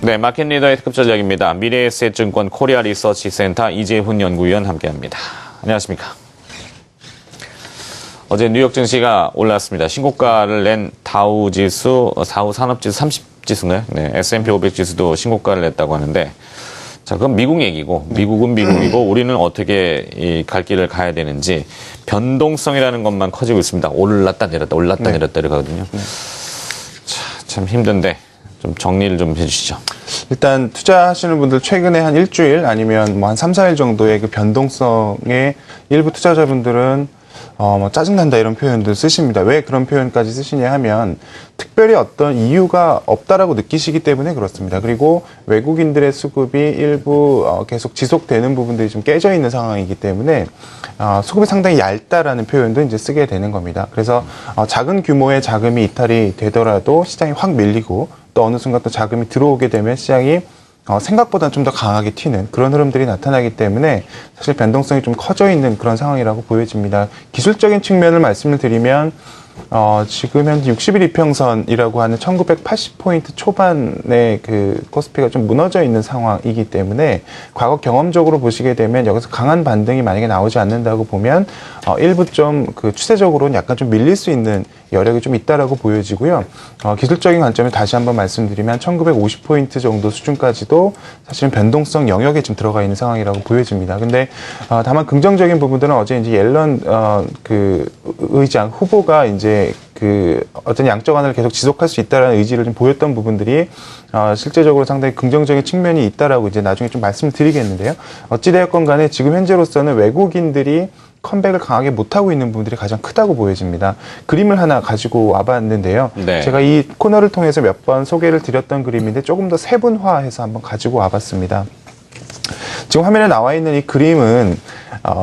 네, 마켓 리더의 특급 전략입니다. 미래에셋증권 코리아 리서치 센터 이재훈 연구위원 함께합니다. 안녕하십니까? 어제 뉴욕 증시가 올랐습니다. 신고가를 낸 다우지수, 다우 산업지수 30지수인가요? 네, S&P 500 지수도 신고가를 냈다고 하는데, 자, 그럼 미국 얘기고, 미국은 미국이고, 우리는 어떻게 이 갈 길을 가야 되는지, 변동성이라는 것만 커지고 있습니다. 올랐다 내렸다, 올랐다 내렸다 이러거든요. 자, 참 힘든데, 좀 정리를 좀 해주시죠. 일단 투자하시는 분들 최근에 한 일주일 아니면 뭐 한 3, 4일 정도의 그 변동성에 일부 투자자분들은 뭐 짜증난다 이런 표현들 쓰십니다. 왜 그런 표현까지 쓰시냐 하면 특별히 어떤 이유가 없다라고 느끼시기 때문에 그렇습니다. 그리고 외국인들의 수급이 일부 계속 지속되는 부분들이 좀 깨져 있는 상황이기 때문에 수급이 상당히 얇다라는 표현도 이제 쓰게 되는 겁니다. 그래서 작은 규모의 자금이 이탈이 되더라도 시장이 확 밀리고 또 어느 순간 또 자금이 들어오게 되면 시장이 생각보다는 좀 더 강하게 튀는 그런 흐름들이 나타나기 때문에 사실 변동성이 좀 커져 있는 그런 상황이라고 보여집니다. 기술적인 측면을 말씀을 드리면 지금 현재 60일 이평선이라고 하는 1980포인트 초반의 그 코스피가 좀 무너져 있는 상황이기 때문에 과거 경험적으로 보시게 되면 여기서 강한 반등이 만약에 나오지 않는다고 보면 일부 좀 그 추세적으로는 약간 좀 밀릴 수 있는 여력이 좀 있다라고 보여지고요. 기술적인 관점을 다시 한번 말씀드리면 1950포인트 정도 수준까지도 사실은 변동성 영역에 좀 들어가 있는 상황이라고 보여집니다. 근데 다만 긍정적인 부분들은 어제 이제 옐런 그 의장 후보가 이제 그 어떤 양적 완화를 계속 지속할 수 있다라는 의지를 좀 보였던 부분들이 실제적으로 상당히 긍정적인 측면이 있다라고 이제 나중에 좀 말씀을 드리겠는데요. 어찌되었건 간에 지금 현재로서는 외국인들이 컴백을 강하게 못하고 있는 부분들이 가장 크다고 보여집니다. 그림을 하나 가지고 와봤는데요. 네. 제가 이 코너를 통해서 몇 번 소개를 드렸던 그림인데 조금 더 세분화해서 한번 가지고 와봤습니다. 지금 화면에 나와 있는 이 그림은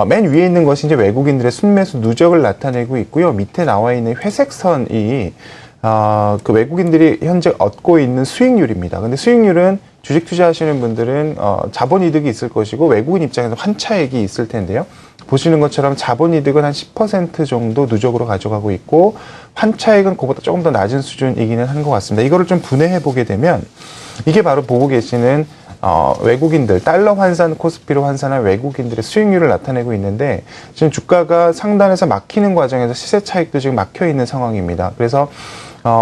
맨 위에 있는 것이 이제 외국인들의 순매수 누적을 나타내고 있고요. 밑에 나와 있는 회색 선이 그 외국인들이 현재 얻고 있는 수익률입니다. 근데 수익률은 주식 투자하시는 분들은 자본이득이 있을 것이고 외국인 입장에서 환차액이 있을 텐데요. 보시는 것처럼 자본이득은 한 10% 정도 누적으로 가져가고 있고 환차액은 그보다 조금 더 낮은 수준이기는 한 것 같습니다. 이거를 좀 분해해 보게 되면 이게 바로 보고 계시는 외국인들, 달러 환산 코스피로 환산한 외국인들의 수익률을 나타내고 있는데 지금 주가가 상단에서 막히는 과정에서 시세 차익도 지금 막혀 있는 상황입니다. 그래서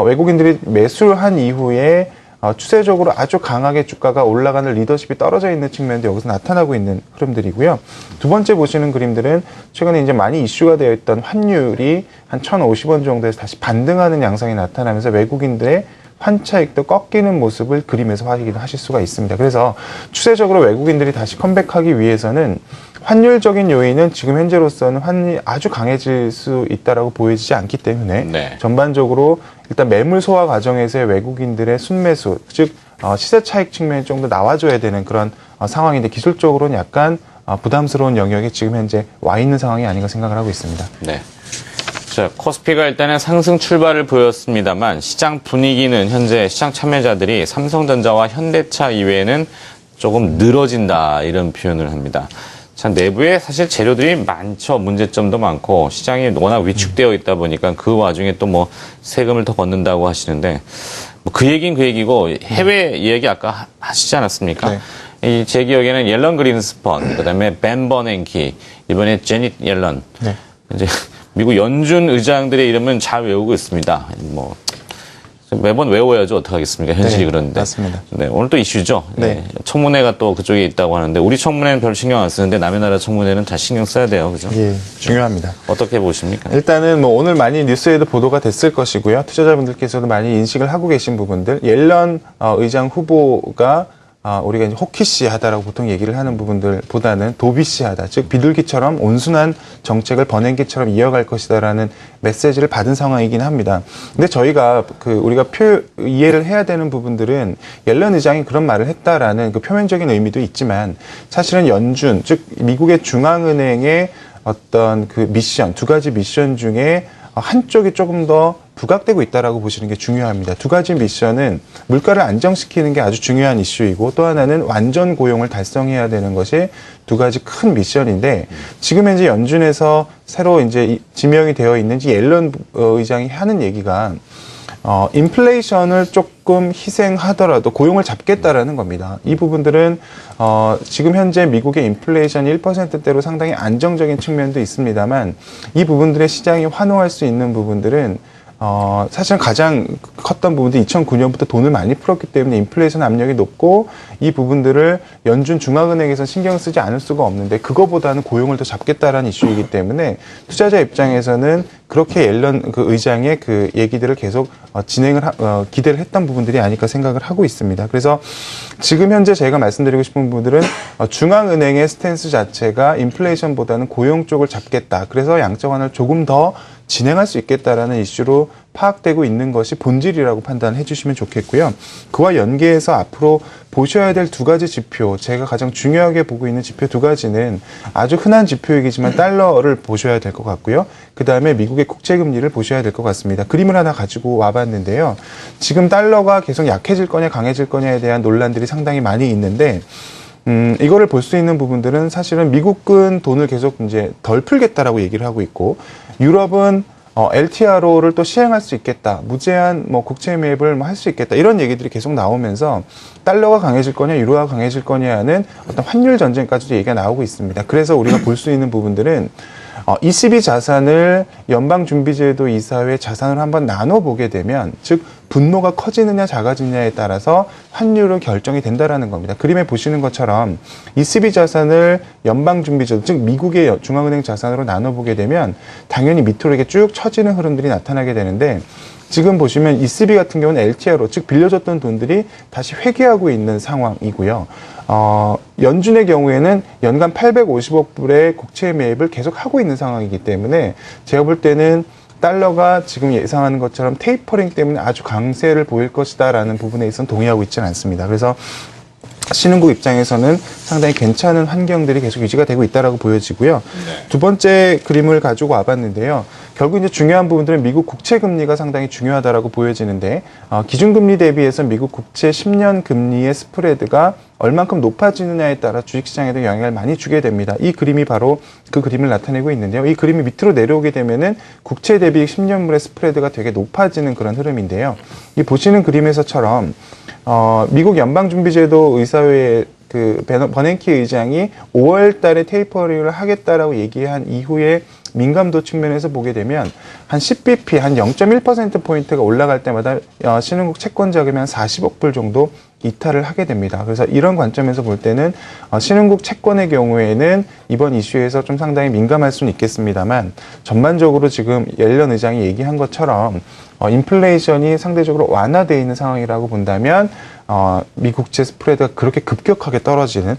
외국인들이 매수를 한 이후에 추세적으로 아주 강하게 주가가 올라가는 리더십이 떨어져 있는 측면도 여기서 나타나고 있는 흐름들이고요. 두 번째 보시는 그림들은 최근에 이제 많이 이슈가 되어 있던 환율이 한 1,050원 정도에서 다시 반등하는 양상이 나타나면서 외국인들의 환차익도 꺾이는 모습을 그림에서 확인하실 수가 있습니다. 그래서 추세적으로 외국인들이 다시 컴백하기 위해서는 환율적인 요인은 지금 현재로서는 환율이 아주 강해질 수 있다라고 보여지지 않기 때문에 전반적으로 일단 매물 소화 과정에서의 외국인들의 순매수, 즉 시세 차익 측면이 좀 더 나와줘야 되는 그런 상황인데 기술적으로는 약간 부담스러운 영역에 지금 현재 와 있는 상황이 아닌가 생각을 하고 있습니다. 네. 자, 코스피가 일단은 상승 출발을 보였습니다만 시장 분위기는 현재 시장 참여자들이 삼성전자와 현대차 이외에는 조금 늘어진다 이런 표현을 합니다. 자, 내부에 사실 재료들이 많죠. 문제점도 많고 시장이 워낙 위축되어 있다 보니까 그 와중에 또 뭐 세금을 더 걷는다고 하시는데 뭐 그 얘기는 그 얘기고 해외 얘기 아까 하시지 않았습니까? 네. 제 기억에는 옐런 그린스펀, 그다음에 벤 버냉키, 이번에 제닛 옐런. 네. 이제 미국 연준 의장들의 이름은 잘 외우고 있습니다. 뭐 매번 외워야죠. 어떡하겠습니까? 현실이 그런데. 맞습니다. 네, 오늘 또 이슈죠. 네. 청문회가 또 그쪽에 있다고 하는데 우리 청문회는 별 신경 안 쓰는데 남의 나라 청문회는 잘 신경 써야 돼요. 그죠? 예, 중요합니다. 어떻게 보십니까? 일단은 뭐 오늘 많이 뉴스에도 보도가 됐을 것이고요. 투자자분들께서도 많이 인식을 하고 계신 부분들. 옐런 의장 후보가 우리가 이제 호키시하다라고 보통 얘기를 하는 부분들보다는 도비시하다, 즉 비둘기처럼 온순한 정책을 버냉기처럼 이어갈 것이다라는 메시지를 받은 상황이긴 합니다. 근데 저희가 우리가 이해를 해야 되는 부분들은 옐런 의장이 그런 말을 했다라는 그 표면적인 의미도 있지만 사실은 연준, 즉 미국의 중앙은행의 어떤 그 미션, 두 가지 미션 중에 한쪽이 조금 더 부각되고 있다라고 보시는 게 중요합니다. 두 가지 미션은 물가를 안정시키는 게 아주 중요한 이슈이고 또 하나는 완전 고용을 달성해야 되는 것이 두 가지 큰 미션인데 지금 현재 연준에서 새로 이제 지명이 되어 있는지 옐런 의장이 하는 얘기가 인플레이션을 조금 희생하더라도 고용을 잡겠다라는 겁니다. 이 부분들은 지금 현재 미국의 인플레이션이 1%대로 상당히 안정적인 측면도 있습니다만 이 부분들의 시장이 환호할 수 있는 부분들은 사실 가장 컸던 부분도 2009년부터 돈을 많이 풀었기 때문에 인플레이션 압력이 높고 이 부분들을 연준 중앙은행에서 신경 쓰지 않을 수가 없는데 그거보다는 고용을 더 잡겠다라는 이슈이기 때문에 투자자 입장에서는 그렇게 옐런 그 의장의 그 얘기들을 계속 기대를 했던 부분들이 아닐까 생각을 하고 있습니다. 그래서 지금 현재 제가 말씀드리고 싶은 부분들은 중앙은행의 스탠스 자체가 인플레이션보다는 고용 쪽을 잡겠다. 그래서 양적 완화를 조금 더 진행할 수 있겠다라는 이슈로 파악되고 있는 것이 본질이라고 판단해 주시면 좋겠고요. 그와 연계해서 앞으로 보셔야 될 두 가지 지표, 제가 가장 중요하게 보고 있는 지표 두 가지는 아주 흔한 지표이지만 달러를 보셔야 될 것 같고요. 그 다음에 미국의 국채금리를 보셔야 될 것 같습니다. 그림을 하나 가지고 와봤는데요. 지금 달러가 계속 약해질 거냐 강해질 거냐에 대한 논란들이 상당히 많이 있는데 이거를 볼 수 있는 부분들은 사실은 미국은 돈을 계속 이제 덜 풀겠다라고 얘기를 하고 있고 유럽은 LTRO를 또 시행할 수 있겠다. 무제한 국채 매입을 할 수 있겠다. 이런 얘기들이 계속 나오면서 달러가 강해질 거냐, 유로가 강해질 거냐는 어떤 환율 전쟁까지도 얘기가 나오고 있습니다. 그래서 우리가 볼 수 있는 부분들은 ECB 자산을 연방준비제도 이사회 자산으로 한번 나눠보게 되면 즉 분모가 커지느냐 작아지느냐에 따라서 환율은 결정이 된다라는 겁니다. 그림에 보시는 것처럼 ECB 자산을 연방준비제도 즉 미국의 중앙은행 자산으로 나눠보게 되면 당연히 밑으로 이렇게 쭉 처지는 흐름들이 나타나게 되는데 지금 보시면 ECB 같은 경우는 LTRO 즉 빌려줬던 돈들이 다시 회귀하고 있는 상황이고요. 연준의 경우에는 연간 850억 불의 국채 매입을 계속 하고 있는 상황이기 때문에 제가 볼 때는 달러가 지금 예상하는 것처럼 테이퍼링 때문에 아주 강세를 보일 것이다라는 부분에 있어서는 동의하고 있지는 않습니다. 그래서 신흥국 입장에서는 상당히 괜찮은 환경들이 계속 유지가 되고 있다라고 보여지고요. 네. 두 번째 그림을 가지고 와봤는데요. 결국 이제 중요한 부분들은 미국 국채 금리가 상당히 중요하다라고 보여지는데 기준금리 대비해서 미국 국채 10년 금리의 스프레드가 얼만큼 높아지느냐에 따라 주식시장에도 영향을 많이 주게 됩니다. 이 그림이 바로 그 그림을 나타내고 있는데요. 이 그림이 밑으로 내려오게 되면은 국채 대비 10년물의 스프레드가 되게 높아지는 그런 흐름인데요. 이 보시는 그림에서처럼 미국 연방준비제도 의사회의 그 버냉키 의장이 5월 달에 테이퍼링을 하겠다라고 얘기한 이후에 민감도 측면에서 보게 되면 한 10bp, 한 0.1%포인트가 올라갈 때마다 신흥국 채권 자금이 한 40억 불 정도 이탈을 하게 됩니다. 그래서 이런 관점에서 볼 때는 신흥국 채권의 경우에는 이번 이슈에서 좀 상당히 민감할 수는 있겠습니다만 전반적으로 지금 옐런 의장이 얘기한 것처럼 인플레이션이 상대적으로 완화되어 있는 상황이라고 본다면 미국채 스프레드가 그렇게 급격하게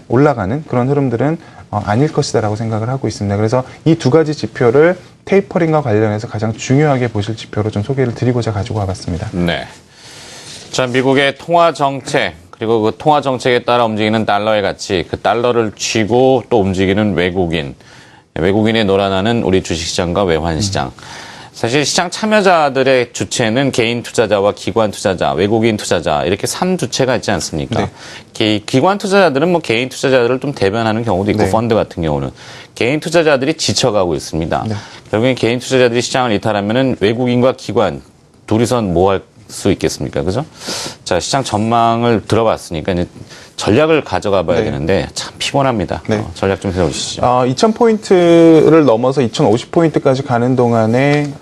올라가는 그런 흐름들은 아닐 것이다라고 생각을 하고 있습니다. 그래서 이 두 가지 지표를 테이퍼링과 관련해서 가장 중요하게 보실 지표로 좀 소개를 드리고자 가지고 와봤습니다. 네. 자, 미국의 통화 정책 그리고 그 통화 정책에 따라 움직이는 달러의 가치, 그 달러를 쥐고 또 움직이는 외국인의 놀아나는 우리 주식시장과 외환시장. 사실 시장 참여자들의 주체는 개인 투자자와 기관 투자자, 외국인 투자자 이렇게 3주체가 있지 않습니까? 네. 기관 투자자들은 개인 투자자들을 좀 대변하는 경우도 있고 네. 펀드 같은 경우는 개인 투자자들이 지쳐가고 있습니다. 네. 결국엔 개인 투자자들이 시장을 이탈하면은 외국인과 기관 둘이선 뭐 할 수 있겠습니까? 그죠? 자, 시장 전망을 들어봤으니까 이제 전략을 가져가 봐야 네. 되는데 참 피곤합니다. 네. 전략 좀 세워주시죠. 2000포인트를 넘어서 2050포인트까지 가는 동안에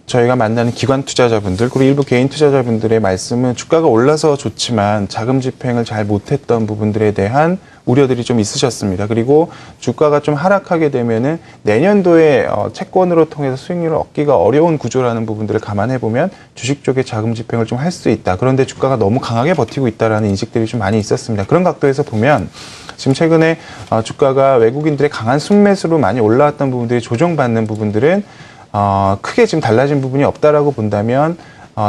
저희가 만나는 기관 투자자분들 그리고 일부 개인 투자자분들의 말씀은 주가가 올라서 좋지만 자금 집행을 잘 못했던 부분들에 대한 우려들이 좀 있으셨습니다. 그리고 주가가 좀 하락하게 되면은 내년도에 채권으로 통해서 수익률을 얻기가 어려운 구조라는 부분들을 감안해 보면 주식 쪽에 자금 집행을 좀 할 수 있다. 그런데 주가가 너무 강하게 버티고 있다라는 인식들이 좀 많이 있었습니다. 그런 각도에서 보면 지금 최근에 주가가 외국인들의 강한 순매수로 많이 올라왔던 부분들이 조정받는 부분들은 크게 지금 달라진 부분이 없다라고 본다면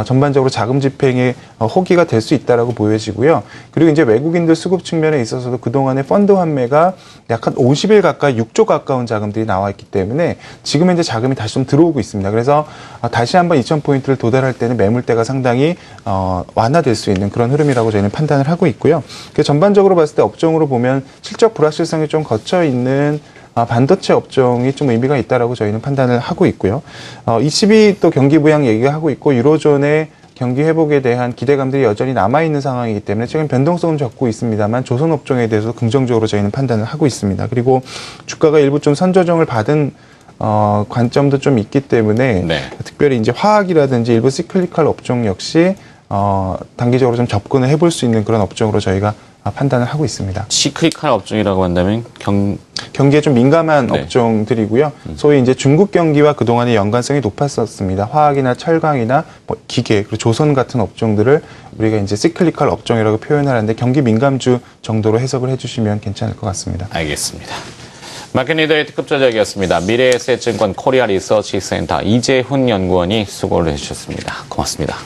전반적으로 자금 집행의 호기가 될 수 있다라고 보여지고요. 그리고 이제 외국인들 수급 측면에 있어서도 그동안의 펀드 환매가 약 한 50일 가까이 6조 가까운 자금들이 나와 있기 때문에 지금 현재 자금이 다시 좀 들어오고 있습니다. 그래서 다시 한번 2000포인트를 도달할 때는 매물대가 상당히 완화될 수 있는 그런 흐름이라고 저희는 판단을 하고 있고요. 전반적으로 봤을 때 업종으로 보면 실적 불확실성이 좀 거쳐 있는 반도체 업종이 좀 의미가 있다라고 저희는 판단을 하고 있고요. ECB 또 경기 부양 얘기가 하고 있고 유로존의 경기 회복에 대한 기대감들이 여전히 남아있는 상황이기 때문에 최근 변동성은 적고 있습니다만 조선업종에 대해서 긍정적으로 저희는 판단을 하고 있습니다. 그리고 주가가 일부 좀 선조정을 받은 관점도 좀 있기 때문에 네. 특별히 이제 화학이라든지 일부 시클리컬 업종 역시 단기적으로 좀 접근을 해볼 수 있는 그런 업종으로 저희가 판단을 하고 있습니다. 시크릿한 업종이라고 한다면 경기에 좀 민감한 네. 업종들이고요. 소위 이제 중국 경기와 그동안의 연관성이 높았었습니다. 화학이나 철강이나 뭐 기계, 그리고 조선 같은 업종들을 우리가 이제 시클리컬 업종이라고 표현을 하는데 경기 민감주 정도로 해석을 해주시면 괜찮을 것 같습니다. 알겠습니다. 마켓리더의 특급 전략이었습니다. 미래에셋증권 코리아 리서치 센터 이재훈 연구원이 수고를 해주셨습니다. 고맙습니다.